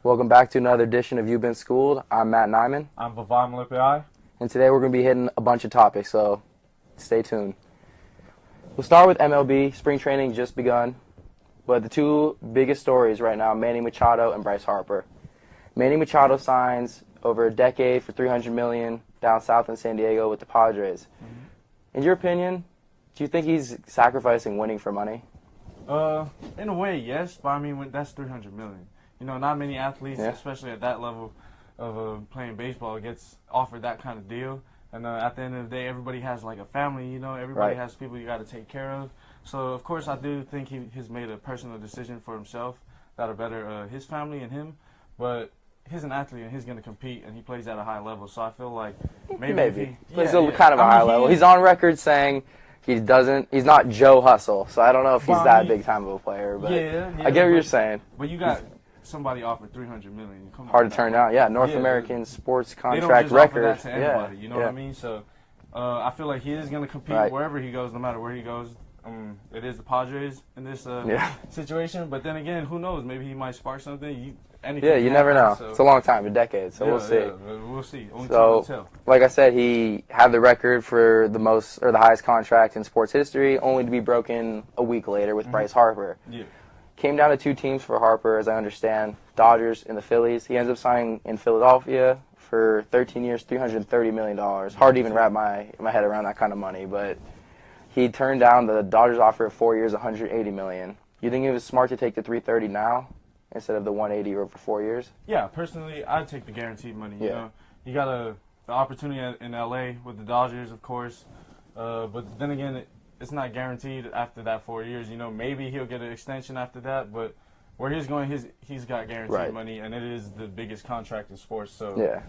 Welcome back to another edition of You've Been Schooled. I'm Matt Nyman. I'm Vavae. And today we're going to be hitting a bunch of topics, so stay tuned. We'll start with MLB. Spring training just begun. But the two biggest stories right now, Manny Machado and Bryce Harper. Manny Machado signs over a decade for $300 million down south in San Diego with the Padres. Mm-hmm. In your opinion, do you think he's sacrificing winning for money? In a way, yes. But I mean, that's $300 million. You know, not many athletes, especially at that level of playing baseball, gets offered that kind of deal. And at the end of the day, everybody has like a family. You know, everybody has people you got to take care of. So of course, I do think he has made a personal decision for himself that'll better his family and him. But he's an athlete and he's going to compete and he plays at a high level. So I feel like maybe he plays kind of a high level. He's on record saying he's not Joe Hustle. So I don't know if he's that big time of a player. But I get what you're saying. But you got somebody offered $300 million. Hard to turn down. Yeah, North American sports contract they don't just record. Offer that to anybody, you know what I mean? So I feel like he is going to compete wherever he goes, no matter where he goes. It is the Padres in this situation, but then again, who knows? Maybe he might spark something. You never know. So. It's a long time, a decade, so we'll see. Yeah, we'll see. Only time will tell. Like I said, he had the record for the highest contract in sports history, only to be broken a week later with Bryce Harper. Yeah. Came down to two teams for Harper, as I understand, Dodgers and the Phillies. He ends up signing in Philadelphia for 13 years, $330 million. Hard to even wrap my head around that kind of money, but he turned down the Dodgers offer of 4 years, $180 million. You think it was smart to take the $330 now instead of the $180 over 4 years? Yeah, personally, I'd take the guaranteed money. You know, you got the opportunity in LA with the Dodgers, of course, but then again, it's not guaranteed after that 4 years. You know, maybe he'll get an extension after that, but where he's going, he's got guaranteed money, and it is the biggest contract in sports. So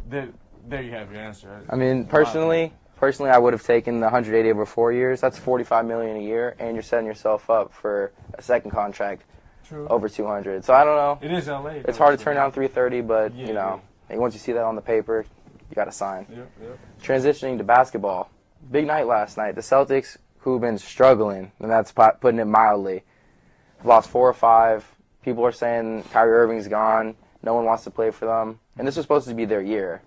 there you have your answer. I mean, personally, I would have taken the 180 over 4 years. That's $45 million a year, and you're setting yourself up for a second contract over 200. So I don't know. It is LA. It's hard to turn down 330, but you know, once you see that on the paper, you got to sign. Transitioning to basketball. Big night last night. The Celtics, who've been struggling, and that's putting it mildly, have lost 4 or 5. People are saying Kyrie Irving's gone. No one wants to play for them. And this was supposed to be their year.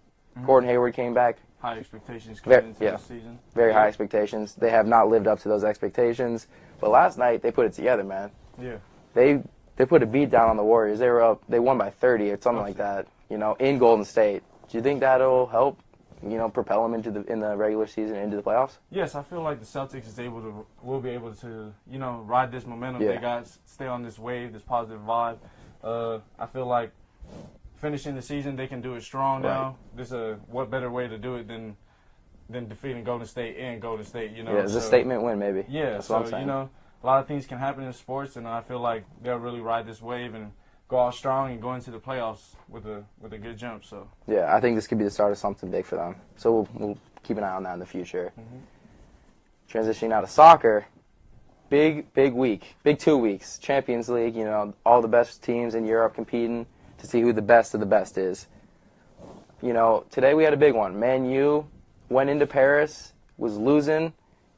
Gordon Hayward came back. High expectations coming into the season. Very high expectations. They have not lived up to those expectations. But last night, they put it together, man. Yeah. They put a beat down on the Warriors. They were up. They won by 30 or something like that, you know, in Golden State. Do you think that'll help, you know, propel them in the regular season into the playoffs? Yes, I feel like the Celtics will be able to, you know, ride this momentum they got, stay on this wave, this positive vibe. I feel like finishing the season, they can do it strong now. What better way to do it than defeating Golden State in Golden State, you know? Yeah, it's a statement win, maybe. Yeah, that's what I'm saying. You know, a lot of things can happen in sports, and I feel like they'll really ride this wave and go out strong and go into the playoffs with a good jump. So yeah, I think this could be the start of something big for them. So we'll keep an eye on that in the future. Transitioning out of soccer, big week, big 2 weeks. Champions League, you know, all the best teams in Europe competing to see who the best of the best is. You know, today we had a big one. Man U went into Paris, was losing,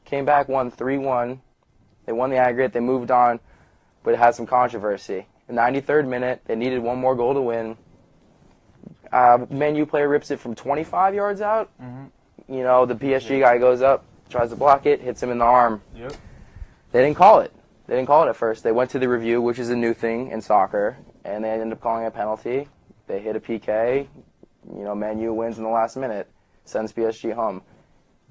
came back, won 3-1. They won the aggregate, they moved on, but it had some controversy. In the 93rd minute, they needed one more goal to win. Man U player rips it from 25 yards out. You know, the PSG guy goes up, tries to block it, hits him in the arm. They didn't call it. They didn't call it at first. They went to the review, which is a new thing in soccer, and they ended up calling a penalty. They hit a PK. You know, Man U wins in the last minute, sends PSG home.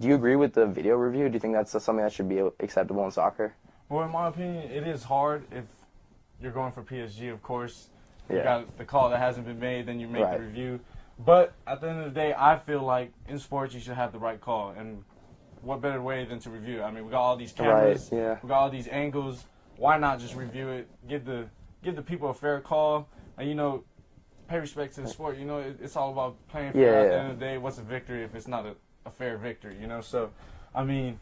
Do you agree with the video review? Do you think that's something that should be acceptable in soccer? Well, in my opinion, it is hard if you're going for PSG, of course. You got the call that hasn't been made, then you make the review. But at the end of the day, I feel like in sports you should have the right call. And what better way than to review it? I mean, we got all these cameras, we got all these angles. Why not just review it? Give the people a fair call, and you know, pay respect to the sport. You know, it's all about playing fair. At the end of the day, what's a victory if it's not a fair victory? You know, so I mean,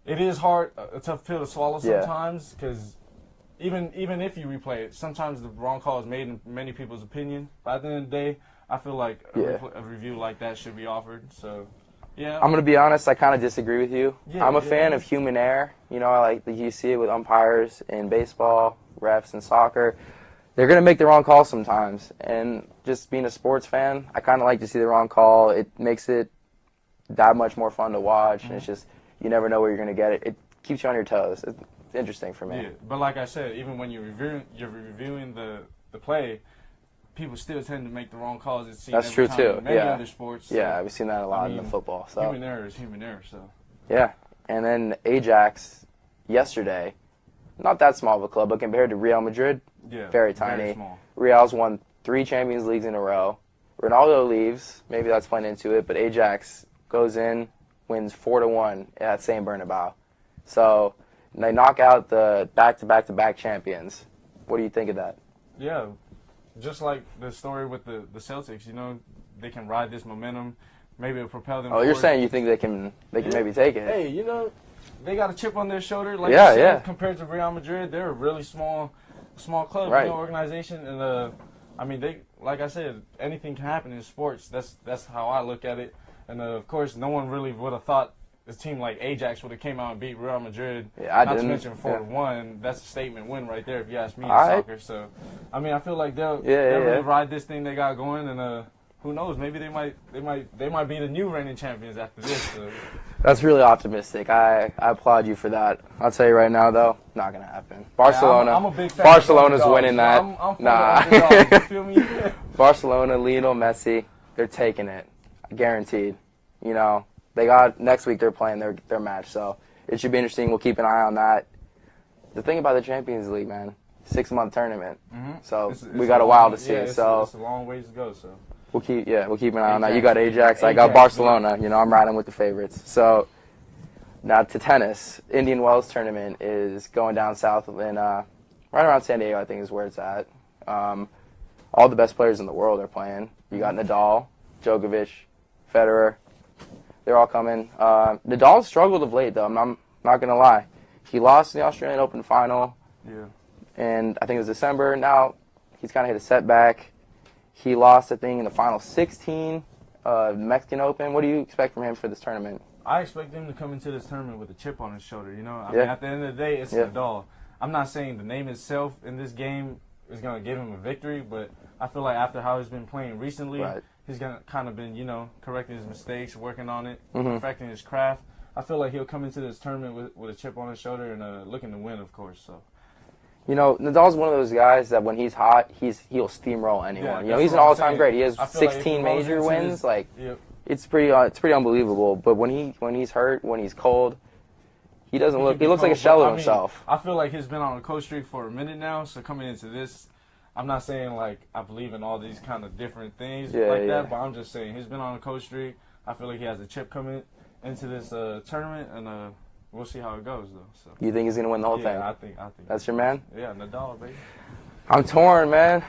it is hard, a tough pill to swallow sometimes because. Even if you replay it, sometimes the wrong call is made in many people's opinion. But at the end of the day, I feel like a review like that should be offered. So, yeah. I'm going to be honest, I kind of disagree with you. I'm a fan of human error. You know, I like you see it with umpires in baseball, refs in soccer. they're going to make the wrong call sometimes. And just being a sports fan, I kind of like to see the wrong call. It makes it that much more fun to watch. And it's just, you never know where you're going to get it. It keeps you on your toes. It's interesting for me. Yeah, but like I said, even when you're reviewing the play, people still tend to make the wrong calls. It's seen That's true, time too. in many Yeah. other sports. Yeah, we've seen that a lot in the football. So. Human error is human error, so. Yeah, and then Ajax yesterday, not that small of a club, but compared to Real Madrid, very tiny. Very small. Real's won 3 Champions Leagues in a row. Ronaldo leaves, maybe that's playing into it, but Ajax goes in, wins 4-1 at St. Bernabeu. So they knock out the back-to-back-to-back champions. What do you think of that? Yeah, just like the story with the Celtics, you know, they can ride this momentum. Maybe it'll propel them forward. You're saying you think they can maybe take it. Hey, you know, they got a chip on their shoulder. Like yeah, you said, yeah. Compared to Real Madrid, they're a really small club, right. Organization. And, I mean, they, like I said, anything can happen in sports. That's how I look at it. And, of course, no one really would have thought a team like Ajax would have came out and beat Real Madrid. Yeah, Not to mention 4-1. Yeah. That's a statement win right there, if you ask me in right. soccer. So, I mean, I feel like they'll really ride this thing they got going. And, who knows? Maybe they might be the new reigning champions after this. So. That's really optimistic. I applaud you for that. I'll tell you right now, though, not gonna happen. Barcelona. Yeah, I'm a big fan Barcelona's of winning that. I'm nah. You feel me? Barcelona, Lionel Messi, they're taking it, guaranteed. You know, they got next week. They're playing their match, so it should be interesting. We'll keep an eye on that. The thing about the Champions League, man, 6-month tournament. Mm-hmm. So we got a while to see. It's a long ways to go. So. We'll keep an eye on that. You got Ajax, I got Barcelona. You know, I'm riding with the favorites. So now to tennis. Indian Wells tournament is going down south in right around San Diego, I think is where it's at. All the best players in the world are playing. You got Nadal, Djokovic, Federer. They're all coming. Nadal struggled of late, though. I'm not going to lie. He lost in the Australian Open final. Yeah. And I think it was December. Now he's kind of hit a setback. He lost, I think, in the final 16 Mexican Open. What do you expect from him for this tournament? I expect him to come into this tournament with a chip on his shoulder. You know, I mean, at the end of the day, it's Nadal. I'm not saying the name itself in this game is going to give him a victory, but I feel like after how he's been playing recently, he's kind of been, you know, correcting his mistakes, working on it, perfecting his craft. I feel like he'll come into this tournament with a chip on his shoulder and looking to win, of course. So. You know, Nadal's one of those guys that when he's hot, he'll steamroll anyone. Yeah, you know, he's an all-time great. He has like 16 major wins. It's pretty unbelievable. But when he's hurt, when he's cold, he doesn't look. He looks like a shell of himself. I feel like he's been on a cold streak for a minute now. So coming into this, I'm not saying like I believe in all these kind of different things that, but I'm just saying he's been on a cold streak. I feel like he has a chip coming into this tournament, and we'll see how it goes, though. So. You think he's going to win the whole thing? I think. That's your man? Yeah, Nadal, baby. I'm torn, man.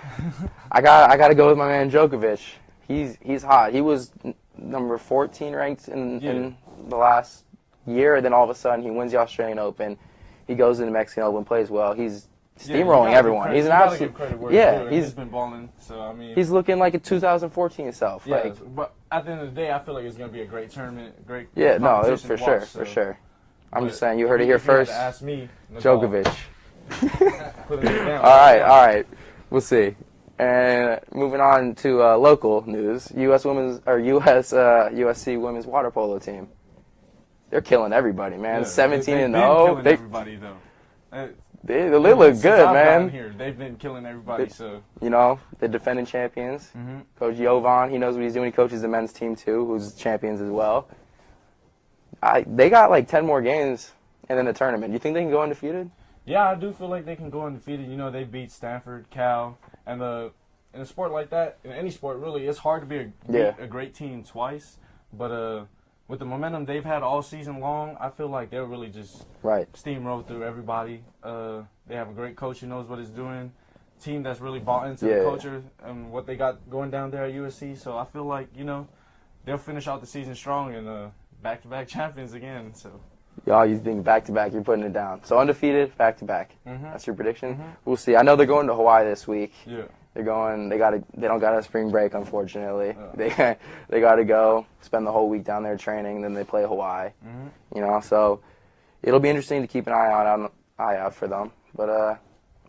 I got to go with my man Djokovic. He's hot. He was number 14 ranked in the last year, then all of a sudden he wins the Australian Open. He goes into the Mexican Open, plays well. He's steamrolling everyone. He's an absolute. He's been balling. So I mean, he's looking like a 2014 self. Yeah, but at the end of the day, I feel like it's going to be a great tournament, great. Yeah, no, it was for sure. I'm just saying, you heard it here first. Ask me, Djokovic. All right. We'll see. And moving on to local news, USC women's water polo team. They're killing everybody, man. 17-0. They've everybody though. They look good, man. Here, they've been killing everybody. So you know, the defending champions. Coach Jovan, he knows what he's doing. He coaches the men's team too, who's champions as well. They got like 10 more games and then the tournament. You think they can go undefeated? Yeah, I do feel like they can go undefeated. You know, they beat Stanford, Cal, and in a sport like that, in any sport really, it's hard to beat a great team twice. But with the momentum they've had all season long, I feel like they'll really just steamroll through everybody. They have a great coach who knows what he's doing, team that's really bought into the culture and what they got going down there at USC. So I feel like, you know, they'll finish out the season strong and back-to-back champions again. So. Y'all, you think back-to-back, you're putting it down. So undefeated, back-to-back. That's your prediction? We'll see. I know they're going to Hawaii this week. Yeah. They're going. They don't got a spring break, unfortunately. They got to go spend the whole week down there training. Then they play Hawaii. You know, so it'll be interesting to keep an eye out for them. But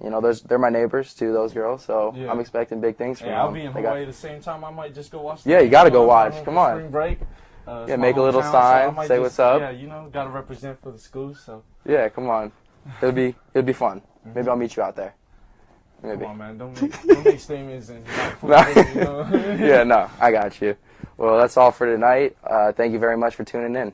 You know, they're my neighbors too, those girls. So I'm expecting big things from them. I'll be in Hawaii at the same time. I might just go watch. Yeah, you got to go watch. Come on. Spring break. Yeah, make a little sign, say what's up. Yeah, you know, got to represent for the school. So. Yeah, come on. It'll be fun. Maybe I'll meet you out there. Maybe. Come on, man. Don't make statements and you know? Yeah, no, I got you. Well, that's all for tonight. Thank you very much for tuning in.